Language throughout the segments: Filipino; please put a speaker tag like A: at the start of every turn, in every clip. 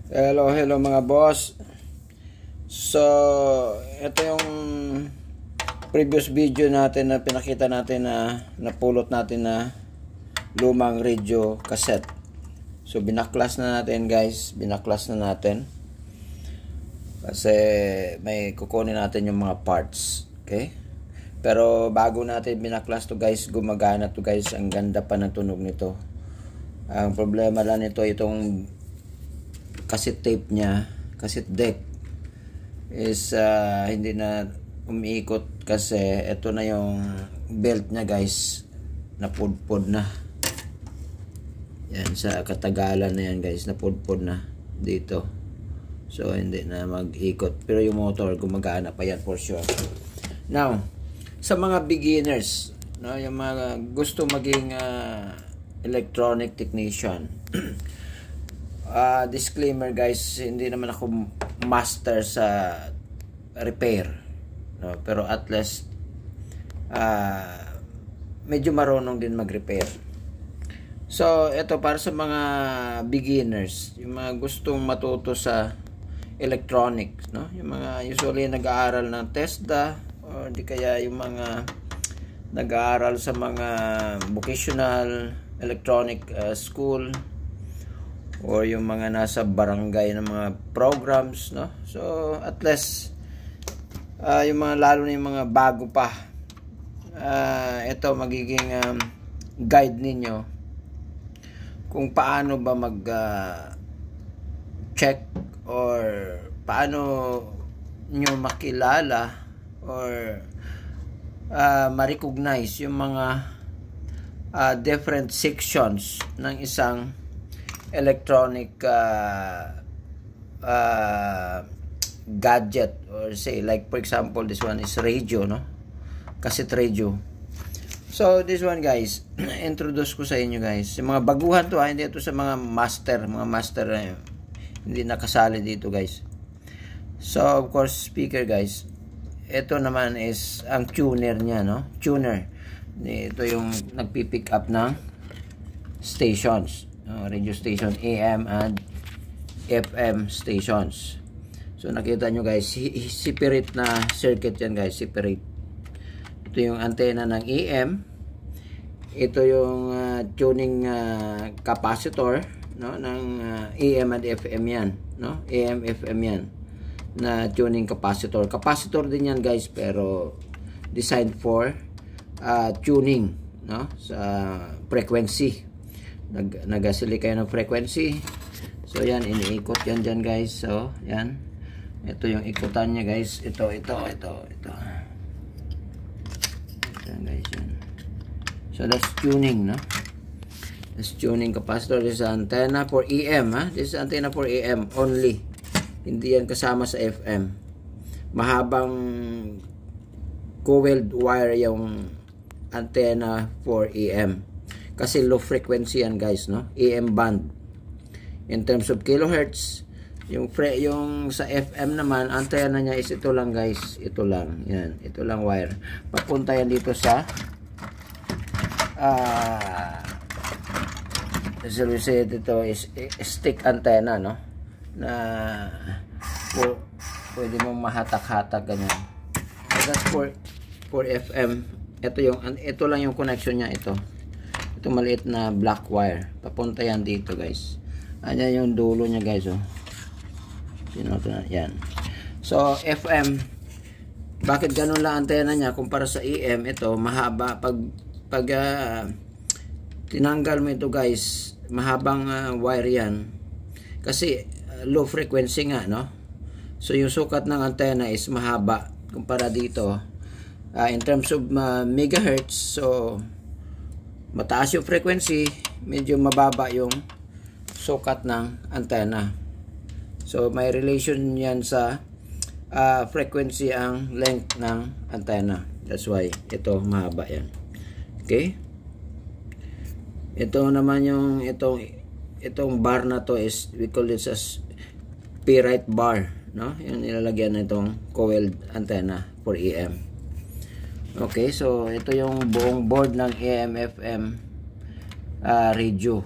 A: Hello mga boss. So, ito yung previous video natin na pinakita natin na napulot natin na lumang radio cassette. So, binaklas na natin guys. Binaklas na natin. Kasi may kukunin natin yung mga parts. Okay? Pero bago natin binaklas to guys, gumagana to guys. Ang ganda pa ng tunog nito. Ang problema lang nito, itong cassette tape niya, cassette deck is hindi na umiikot kasi ito na yung belt niya guys, napudpod na yan sa katagalan na yan guys, napudpod na dito, so hindi na mag-ikot, pero yung motor gumagana pa yan for sure. Now sa mga beginners, no, yung mga gusto maging electronic technician, disclaimer guys, hindi naman ako master sa repair, no? Pero at least medyo marunong din mag-repair. So ito para sa mga beginners, yung mga gustong matuto sa electronics, no? Yung mga usually nag-aaral ng TESDA or di kaya yung mga nag-aaral sa mga vocational electronic school, or yung mga nasa barangay ng mga programs, no? So at least yung mga, lalo na yung mga bago pa, ito magiging guide ninyo kung paano ba mag check or paano nyo makilala or ma-recognize yung mga different sections ng isang electronic gadget, or say like for example this one is radio, no, cassette radio. So this one guys, introduce ko sa inyo guys, yung mga baguhan to, hindi ito sa mga master hindi nakasali dito guys. So of course speaker guys, ito naman is ang tuner niya, no, tuner. Ito yung nagpipick up ng stations, radio station, AM and FM stations. So nakita nyo guys, separate na circuit yan guys, separate. Ito yung antenna ng AM, ito yung tuning capacitor, no, ng AM and FM yan, no, AM FM yan na tuning capacitor. Capacitor din yan guys, pero designed for tuning, no, sa frequency. Nagasili kayo ng frequency, so yan, iniikot yan dyan guys. So yan, ito yung ikutan niya guys, ito yan guys, yan. So that's tuning, no, that's tuning capacitor. This is antenna for AM, ha? This is antenna for AM only, hindi yan kasama sa FM. Mahabang coiled wire yung antenna for AM kasi low frequency yan guys, no, AM band. In terms of kilohertz, yung sa FM naman, antenna niya is ito lang guys, ito lang, yan, ito lang wire, papunta yan dito sa as we said, ito is stick antenna, no, na pwede mong mahatak-hatak ganyan. So that's for FM. Ito lang yung connection niya, ito maliit na black wire, papunta yan dito guys. Ayan yung dulo niya guys, oh. Yan. So FM, bakit ganun lang antena niya kumpara sa AM? Ito mahaba, pag tinanggal mo ito guys, mahabang wire yan kasi low frequency nga, no. So yung sukat ng antena is mahaba kumpara dito, in terms of megahertz. So mataas yung frequency, medyo mababa yung sukat ng antena. So may relation yan sa frequency ang length ng antena. That's why ito mahaba yan. Okay? Ito naman yung itong bar na to is, we call this as P-right bar, no? Yung nilalagyan na itong coiled antenna for AM. Okay, so ito yung buong board ng AM FM radio.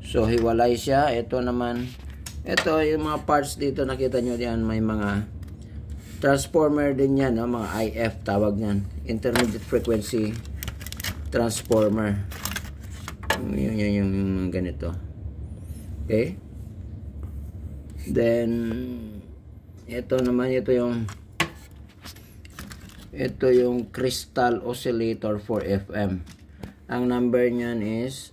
A: So hiwalay siya. Ito naman Ito, yung mga parts dito, nakita nyo diyan, may mga transformer din yan, no? Mga IF tawag niyan. Intermediate Frequency Transformer. Yung ganito. Okay? Then, ito naman, ito yung crystal oscillator for FM. Ang number niyan is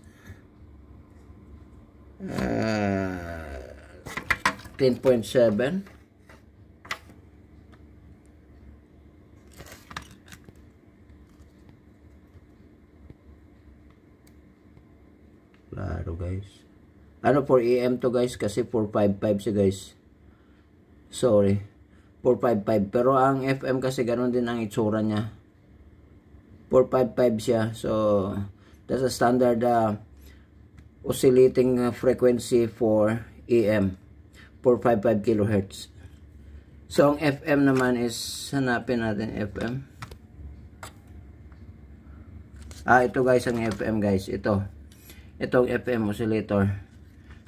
A: 10.7. Klaro guys. Ano for AM to guys? Kasi 455 siya guys. Sorry. 455. Pero ang FM kasi ganoon din ang itsura niya. 455 siya. So, that's a standard oscillating frequency for AM. 455 kHz. So, ang FM naman is, hanapin natin FM. Ito guys, ang FM guys. Itong FM oscillator.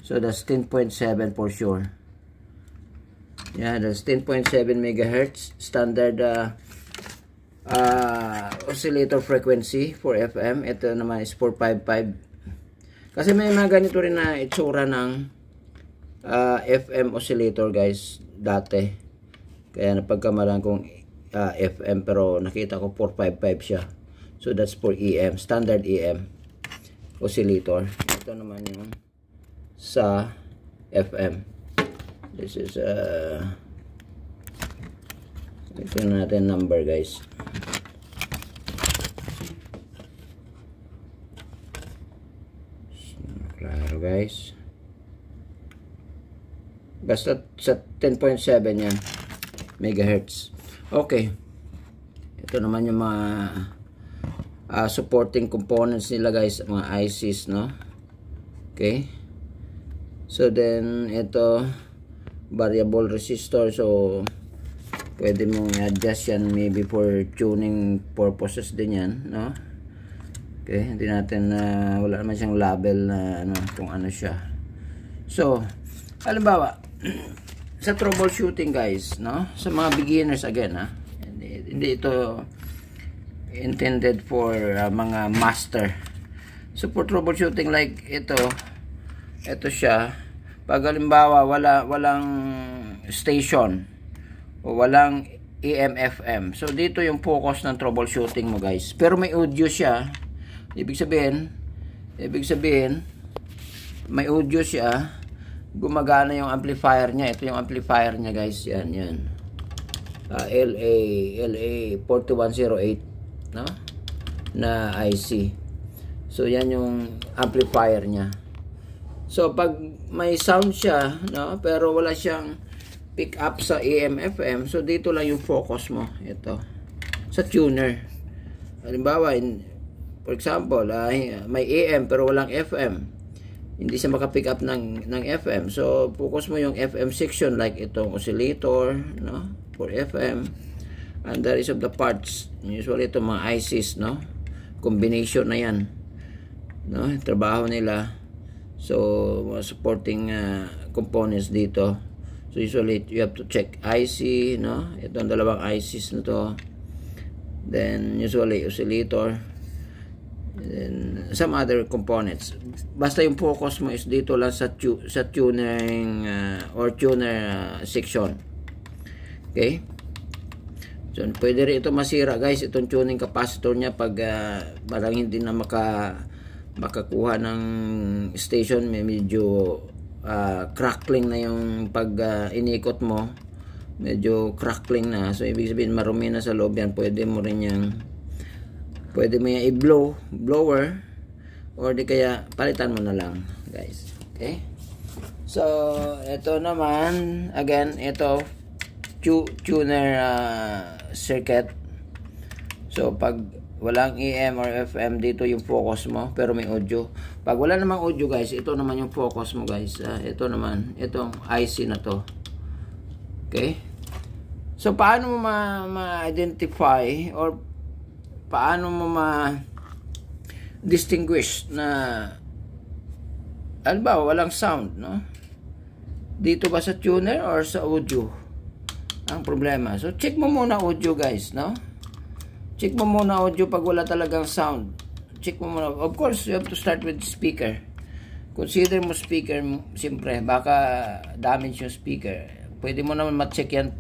A: So, that's 10.7 for sure. Yeah, that's 10.7 megahertz. Standard oscillator frequency for FM. Ito naman is 455. Kasi may mga ganito rin na itsura ng FM oscillator guys dati. Kaya napagkamalan kong FM pero nakita ko 455 siya. So that's for EM, standard EM oscillator. Ito naman yung sa FM. This is ito natin number guys. Klaro guys. Basta sa 10.7 yan megahertz. Okay. Ito naman yung mga supporting components nila guys, mga ICs, no? Okay. So then ito variable resistor, so pwede mong adjust yan maybe for tuning purposes din yan, no? Okay, hindi natin wala naman siyang label na kung ano siya. So, halimbawa sa troubleshooting guys, no? Sa mga beginners again, hindi ito intended for mga master. So for troubleshooting like ito siya, pag halimbawa walang station o walang AM FM, so dito yung focus ng troubleshooting mo guys. Pero may audio siya, ibig sabihin may audio siya, gumagana yung amplifier niya. Ito yung amplifier niya guys, yan LA 4108, no? Na IC. So yan yung amplifier niya. So pag may sound siya, no, pero wala siyang pick up sa AM FM, so dito lang yung focus mo. Ito sa tuner. Halimbawa, for example, may AM pero walang FM, hindi siya maka-pick up ng FM. So focus mo yung FM section like itong oscillator, no, for FM. And the rest of the parts, usually ito mga ICs, no, combination na yan, no, trabaho nila. So supporting components dito. So usually you have to check IC, no, itong dalawang ICs na to, then usually oscillator, and some other components. Basta yung focus mo is dito lang sa tuning or tuner section. Okay. So, pwede rin ito masira guys, itong tuning capacitor niya pag parang hindi na makakuha ng station, may medyo crackling na yung pag inikot mo, medyo crackling na. So ibig sabihin marumi na sa loob yan. Pwede mo yung i-blower or di kaya palitan mo na lang guys. Okay, so ito naman again, ito tuner circuit. So pag walang AM or FM, dito yung focus mo pero may audio. Pag wala namang audio guys, ito naman yung focus mo guys. Ito naman, itong IC na to. Okay, so paano mo ma-identify or paano mo ma-distinguish na halimbawa walang sound, no? Dito ba sa tuner or sa audio ang problema? So check mo muna audio guys, no? Check mo muna audio pag wala talagang sound. Check mo muna. Of course, you have to start with speaker. Consider mo speaker, siyempre, baka damage yung speaker. Pwede mo naman ma-check yan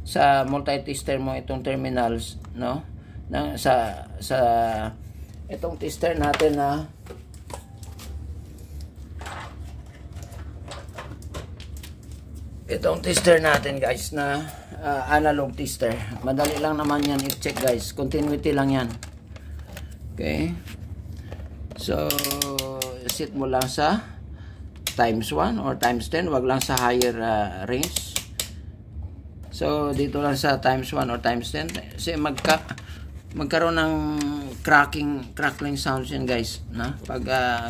A: sa multi-tester mo, itong terminals, no? Sa itong tester natin na guys na analog tester. Madali lang naman yan i-check guys. Continuity lang yan. Okay. So set mo lang sa times 1 or times 10. Wag lang sa higher range. So dito lang sa times 1 or times 10. Kasi magkaroon ng crackling sounds yan guys, na pag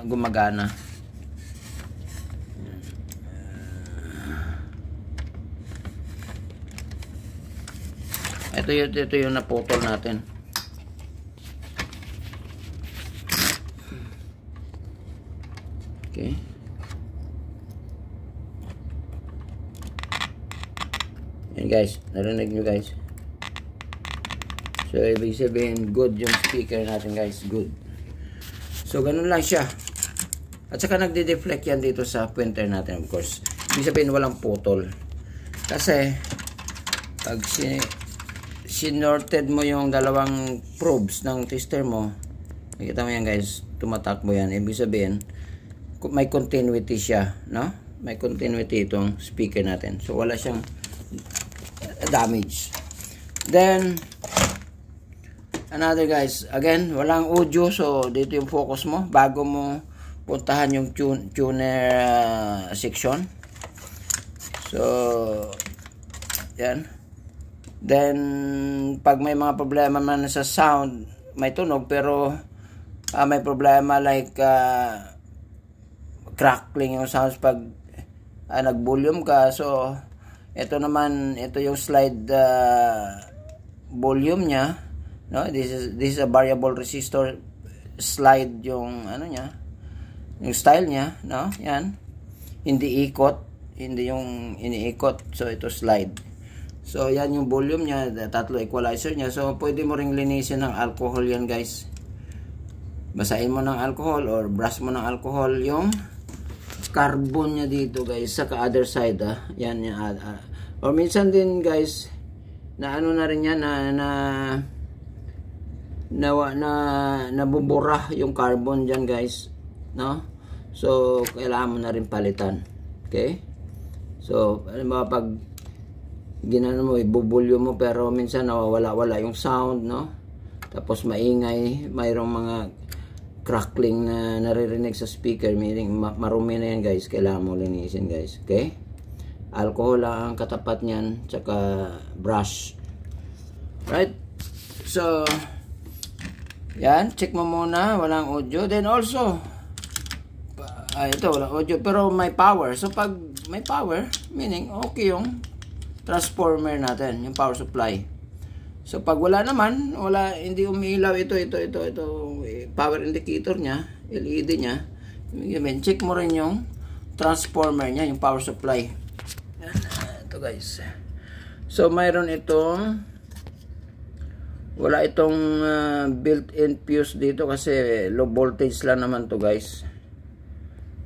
A: gumagana. Ito yung naputol natin. Okay. Yan guys, narinig nyo guys. So ibig sabihin good yung speaker natin guys, good. So ganun lang siya. At saka nagde-deflect yan dito sa pointer natin, of course. Ibig sabihin walang putol. Kasi pag sinorted mo yung dalawang probes ng tester mo, nakita mo yan guys, tumatakbo yan. Ibig sabihin may continuity siya, no? May continuity itong speaker natin. So wala siyang damage. Then another guys, again, walang audio, so dito yung focus mo bago mo puntahan yung tuner section. So yan. Then pag may mga problema man sa sound, may tunog pero may problema like crackling yung sounds pag nag-volume ka. So ito naman, ito yung slide volume niya, no? This is a variable resistor slide yung ano niya, yung style niya, no? Yan. Hindi ikot, hindi yung iniikot. So ito slide. So yan yung volume niya, tatlo equalizer niya. So pwede mo ring linisin ng alcohol yan guys. Basahin mo ng alcohol or brush mo ng alcohol yung carbon niya dito guys sa other side yan yung or minsan din guys na ano na rin yan nabubura yung carbon dyan guys, no? So kailangan mo na rin palitan. Okay, so ano ba pag ginano mo, ibubulyo mo pero minsan nawawala yung sound, no? Tapos maingay, mayroong mga crackling na naririnig sa speaker, meaning marumi na yan guys, kailangan mo linisin guys. Okay, alcohol lang ang katapat niyan, tsaka brush, right? So yan, check mo muna, walang audio. Then also ito walang audio pero may power. So pag may power, meaning okay yung transformer natin, yung power supply. So pag wala naman, hindi umiilaw ito power indicator niya, LED niya. Check mo rin yung transformer niya, yung power supply. Yan, ito guys. So mayroon itong wala itong built-in fuse dito kasi low voltage lang naman to guys.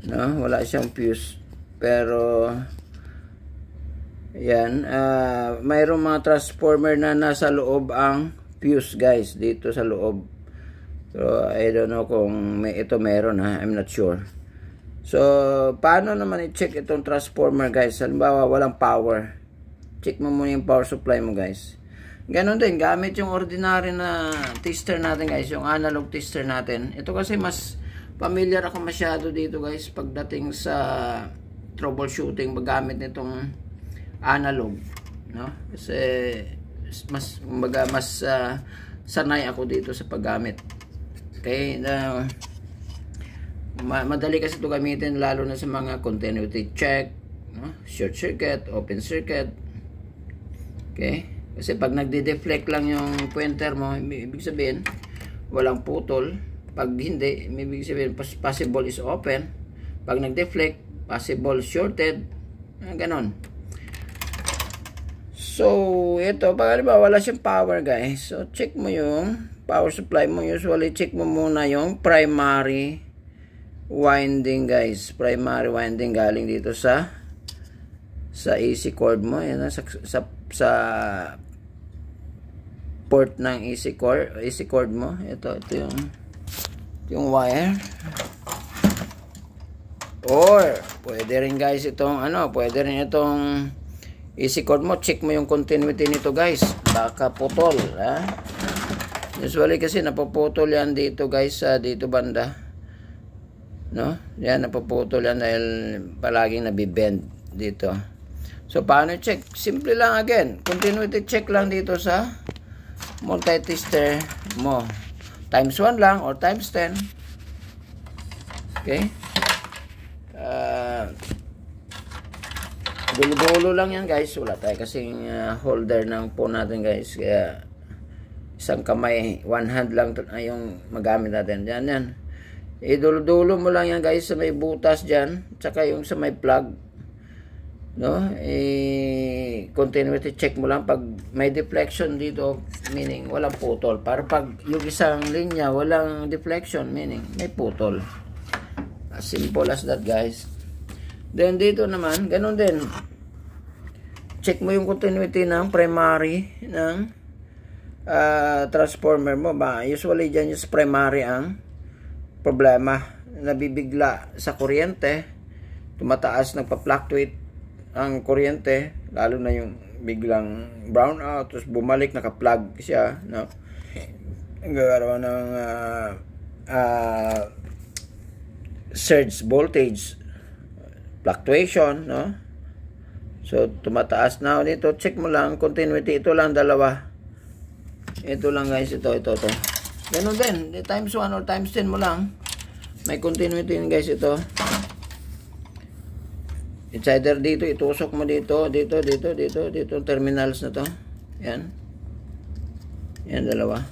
A: No, wala siyang fuse. Pero yan, mayroong mga transformer na nasa loob ang fuse guys, dito sa loob. So I don't know kung ito meron I'm not sure. So paano naman i-check itong transformer guys? Halimbawa walang power, check mo muna yung power supply mo guys. Ganon din gamit yung ordinary na tester natin guys, yung analog tester natin. Ito kasi mas familiar ako masyado dito guys pagdating sa troubleshooting, magamit nitong analog, no? Kasi mas sanay ako dito sa paggamit. Okay, madali kasi ito gamitin lalo na sa mga continuity check, no? Short circuit, open circuit. Okay, kasi pag nagde-deflect lang yung pointer mo, ibig sabihin walang putol. Pag hindi, ibig sabihin possible is open. Pag nag-deflect, possible shorted. Ganon. So, ito, pag halimbawa wala siyang power guys, so check mo yung power supply mo. Usually, check mo muna yung primary winding guys. Primary winding galing dito sa AC cord mo. Yan, sa port ng AC cord mo. Ito yung wire. Or, pwede rin guys itong, pwede rin itong AC cord mo, check mo yung continuity nito guys. Baka putol, ha? Usually kasi napuputol yan dito guys, dito banda. No? Yan, napuputol yan dahil palaging nabibend dito. So, paano check? Simple lang again. Continuity check lang dito sa multi-tester mo. Times 1 lang or times 10. Okay? Dulo-dulo lang yan guys. Wala tayo kasing holder ng phone natin guys. Kaya isang kamay, one hand lang yung magamit natin. Yan. Dulo-dulo mo lang yan guys sa may butas dyan. Tsaka yung sa may plug. No? Continuity check mo lang pag may deflection dito, meaning walang putol. Para pag yung isang linya walang deflection, meaning may putol. As simple as that guys. Then dito naman, ganun din. Check mo yung continuity ng primary ng transformer mo ba. Usually dyan yung primary ang problema. Nabibigla sa kuryente, tumataas, nagpa-fluctuate ang kuryente, lalo na yung biglang brown out, tapos bumalik, naka-plug siya, no? Nagkakaroon ng surge voltage fluctuation, no? So tumataas na dito. Check mo lang continuity. Ito lang dalawa. Ito lang guys, ito. Ganun din, times 1 or times 10 mo lang. May continuity din guys ito. It's either dito, itusok mo dito terminals na to. Yan. Yan dalawa.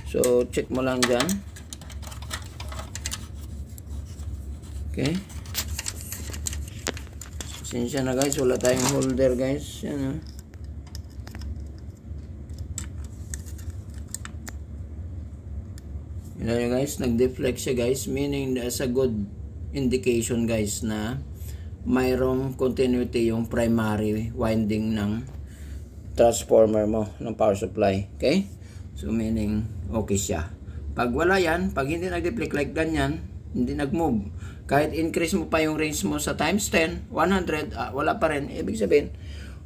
A: So check mo lang dyan. Okay. Sinsya na guys, wala tayong holder guys. Yan Yun guys, nag-deflect siya guys, meaning there's a good indication guys na mayroong continuity yung primary winding ng transformer mo, ng power supply. Okay? So meaning okay siya. Pag wala yan, pag hindi nag-deflect like ganyan, hindi nag-move, kahit increase mo pa yung range mo sa times 10, 100, wala pa rin. Ibig sabihin,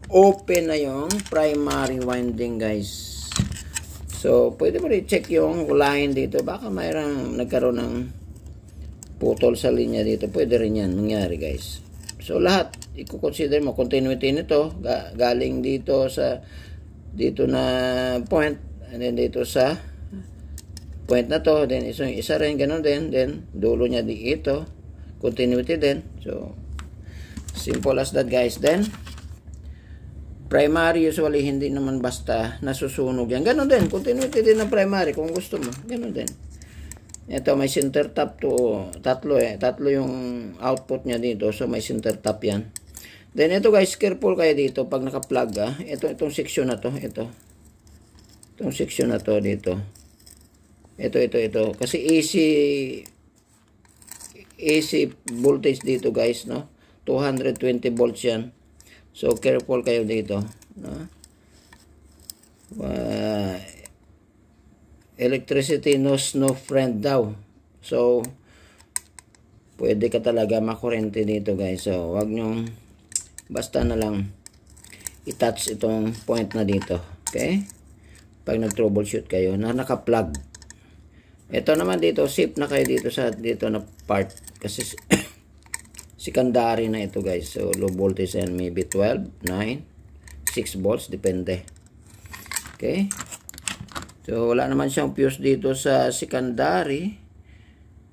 A: open na yung primary winding guys. So, pwede mo rin check yung line dito. Baka mayroong nagkaroon ng putol sa linya dito. Pwede rin yan mangyari guys. So, lahat, i-consider mo continuity nito. Galing dito sa dito na point. And then dito sa point na to. Then, isa rin, ganun din. Then, dulo niya dito. Continuity din. So, simple as that guys. Then, primary usually hindi naman basta nasusunog yan. Ganon din. Continuity din ng primary kung gusto mo. Ganon din. Ito may center tap to. Tatlo yung output niya dito. So, may center tap yan. Then, ito guys, careful kayo dito pag naka-plug Itong section na to. Itong section na to dito. Ito. Kasi AC voltage dito guys, no? 220 volts yan. So careful kayo dito, no? Electricity knows no friend daw. So pwede ka talaga makurente dito guys. So wag nyo basta na lang i-touch itong point na dito. Okay? Pag nag-troubleshoot kayo na naka-plug. Ito naman dito, safe na kayo dito sa dito na part kasi secondary na ito guys. So low voltage and maybe 12, 9, 6 volts depende. Okay? So wala naman siyang fuse dito sa secondary.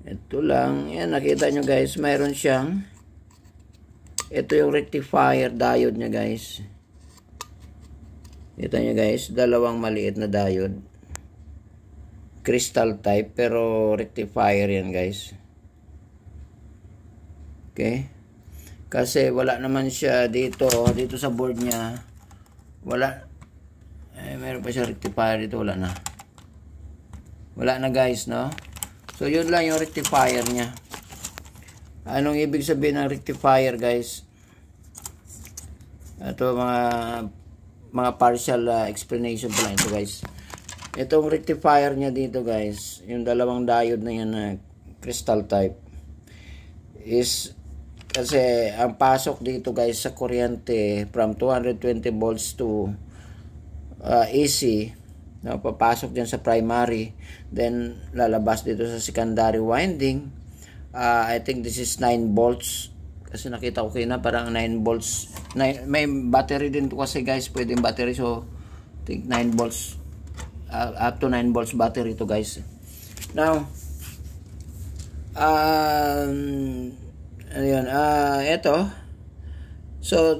A: Ito lang, yan nakita nyo guys, mayroon siyang ito yung rectifier diode nya guys. Kita nyo guys, dalawang maliit na diode. Crystal type pero rectifier yan guys. Okay? Kasi wala naman siya dito sa board niya. Wala. Meron pa siya rectifier dito, wala na. Wala na guys, no? So yun lang yung rectifier niya. Anong ibig sabihin ng rectifier, guys? Ito mga partial explanation pa lang ito, guys. Itong rectifier niya dito, guys, yung dalawang diode na yan na crystal type is kasi ang pasok dito, guys, sa kuryente from 220 volts to AC, no, papasok dyan sa primary, then lalabas dito sa secondary winding. I think this is 9 volts kasi nakita ko na parang 9 volts. May battery din to kasi, guys, pwedeng battery. So I think 9 volts, up to 9 volts battery to, guys. Now ayun, ito, so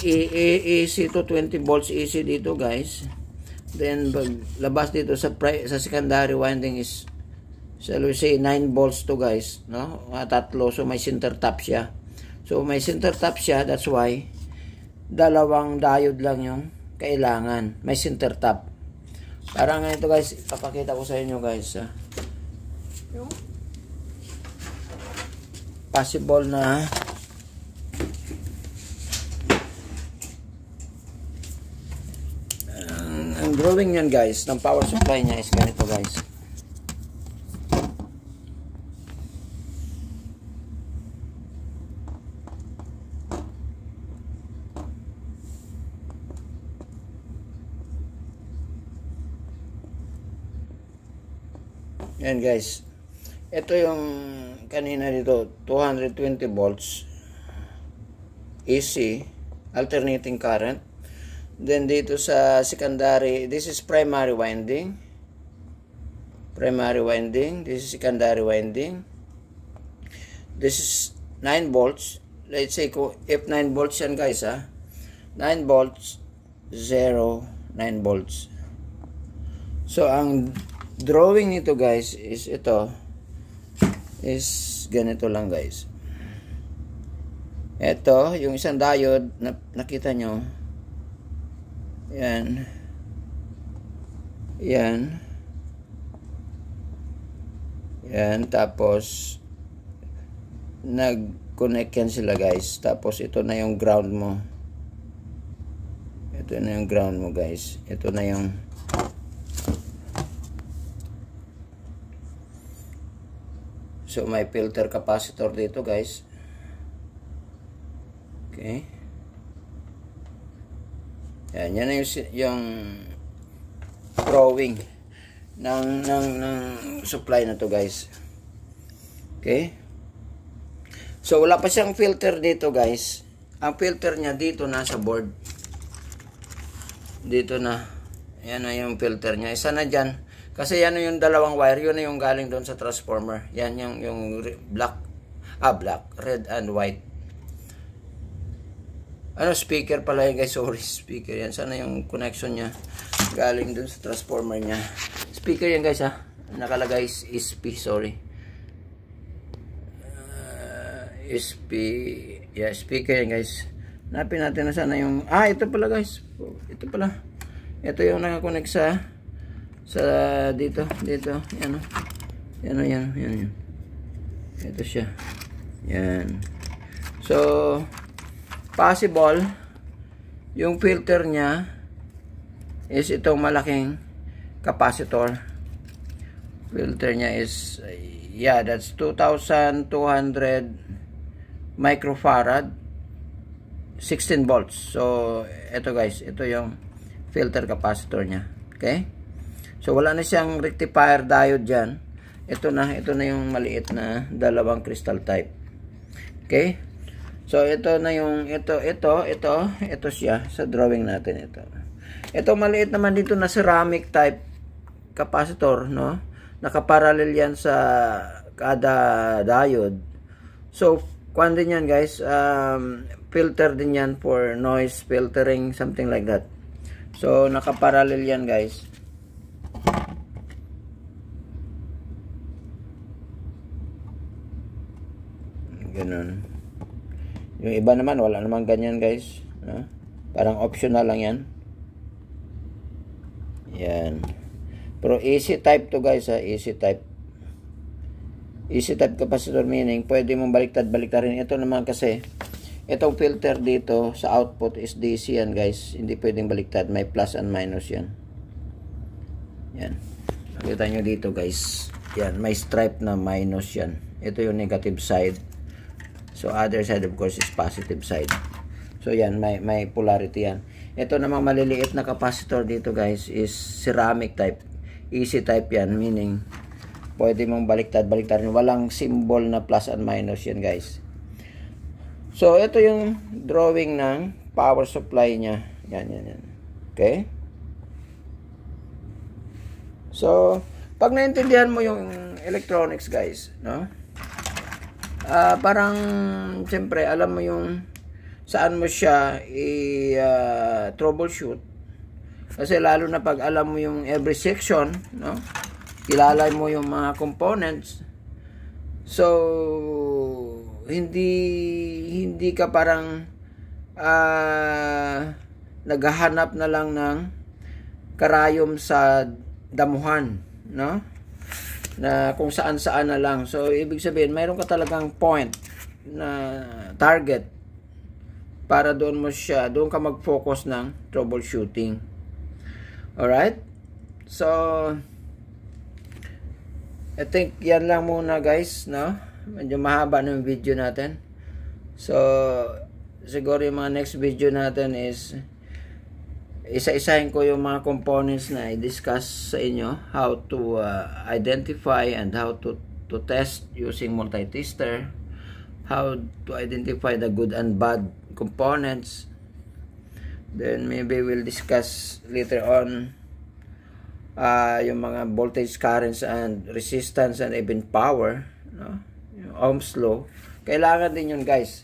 A: AC to 20 volts AC dito, guys. Then labas dito sa secondary winding is, shall we say, 9 volts to, guys, no? Tatlo, so may center tap siya. So may center tap siya, that's why dalawang diode lang yung kailangan. May center tap. Parang ganito, guys, ipapakita ko sa inyo, guys, yung possible na ang drawing yan, guys, ng power supply niya is ganito, guys. Yan, guys. Ito yung kanina dito, 220 volts AC, alternating current. Then dito sa secondary, this is primary winding. Primary winding, this is secondary winding. This is 9 volts. Let's say if 9 volts yan, guys, 9 volts, 0, 9 volts. So ang drawing nito, guys, is ito. Is ganito lang, guys. Ito, yung isang diode na nakita nyo. Yan. Yan. Yan. Tapos nag-connect yan sila, guys. Tapos ito na yung ground mo. Ito na yung ground mo, guys. Ito na yung so may filter capacitor dito, guys. Okay. Yan na yung drawing ng supply na to, guys. Okay. So wala pa siyang filter dito, guys. Ang filter niya dito na sa board. Dito na. Yan na yung filter niya. Isa na dyan. Kasi yan yung dalawang wire, yun na yung galing doon sa transformer. Yan yung black, red and white. Speaker pala yun, guys. Sorry, speaker yan. Sana yung connection niya galing doon sa transformer niya. Speaker yan, guys, nakalagay SP, sorry. SP, yeah, speaker yan, guys. Hanapin natin na sana yung, ito pala, guys. Ito pala. Ito yung nakakonect sa dito, yan, yan. Ito siya. Yan. So, possible yung filter niya is itong malaking capacitor. Filter niya is that's 2,200 microfarad, 16 volts. So, ito, guys, ito yung filter capacitor niya. Okay? So wala na siyang rectifier diode dyan. Ito na yung maliit na dalawang crystal type. Okay? So ito na yung ito siya sa drawing natin ito. Ito maliit naman dito na ceramic type capacitor, no? Nakaparallel yan sa kada diode. So kuan din yan, guys, filter din yan for noise filtering, something like that. So nakaparallel yan, guys. Yung iba naman, wala naman ganyan guys. No? Parang optional lang yan. Yan. Pero easy type to guys ha, easy type. Easy type capacitor meaning, pwede mong baliktad-baliktarin. Ito naman kasi, itong filter dito sa output is DC yan guys. Hindi pwedeng baliktad, may plus and minus yan. Yan. Nakita nyo dito guys. Yan, may stripe na minus yan. Ito yung negative side. So other side of course is positive side. So yan, may polarity yan. Ito namang maliliit na capacitor dito guys is ceramic type. Easy type yan, meaning pwede mong baliktad-baliktarin. Walang symbol na plus and minus yan guys. So ito yung drawing ng power supply nya. Yan. Okay? So, pag naintindihan mo yung electronics guys, no? Parang siyempre alam mo yung saan mo siya troubleshoot. Kasi lalo na pag alam mo yung every section, no? Kilala mo yung mga components. So, hindi ka parang naghahanap na lang ng karayom sa damuhan, no? Na kung saan-saan na lang. So, ibig sabihin, mayroon ka talagang point na target para doon ka mag-focus ng troubleshooting. Alright? So, I think yan lang muna guys, no? Medyo mahaba ng video natin. So, siguro yung mga next video natin is isa-isahin ko yung mga components na i-discuss sa inyo, how to identify and how to test using multi-tester, how to identify the good and bad components. Then maybe we'll discuss later on yung mga voltage, currents and resistance and even power, no? Yung Ohm's law. Kailangan din yun guys,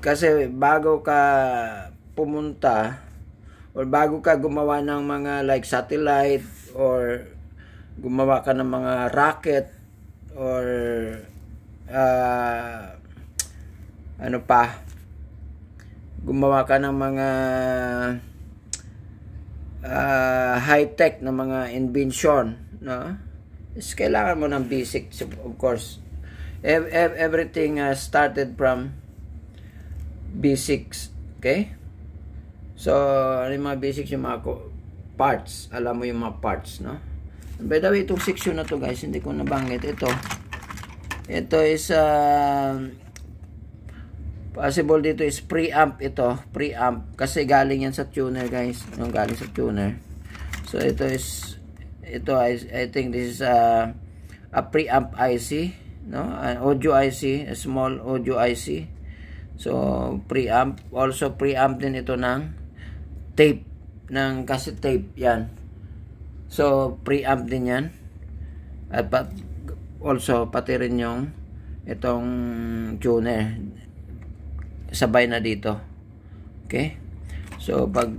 A: kasi bago ka pumunta or bago ka gumawa ng mga like satellite or gumawa ka ng mga rocket or gumawa ka ng mga high-tech na mga invention, no? Is kailangan mo ng basics, of course. Everything started from basics, okay? So, ano yung mga basics, yung mga parts. Alam mo yung mga parts, no? By the way, itong section na to guys, hindi ko nabanggit. Ito is possible dito is preamp ito. Preamp. Kasi galing yan sa tuner guys. Yung galing sa tuner. So, I think this is a preamp IC, no? An audio IC, a small audio IC. So, preamp. Also, preamp din ito ng tape, ng cassette tape, yan. So, preamp din yan. At also, pati rin yung itong tuner. Sabay na dito. Okay? So, pag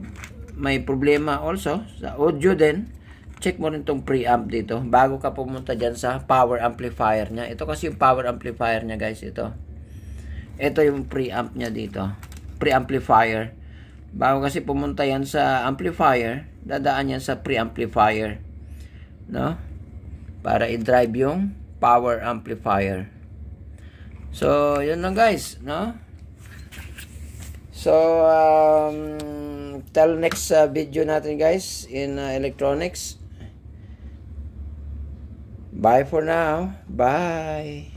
A: may problema also, sa audio din, check mo rin itong preamp dito. Bago ka pumunta dyan sa power amplifier niya. Ito kasi yung power amplifier niya guys, ito. Ito yung preamp niya dito. Preamplifier. Bago kasi pumunta yan sa amplifier, dadaan yan sa preamplifier, no? Para i-drive yung power amplifier. So, yun lang guys, no? So, till next video natin guys in electronics. Bye for now. Bye.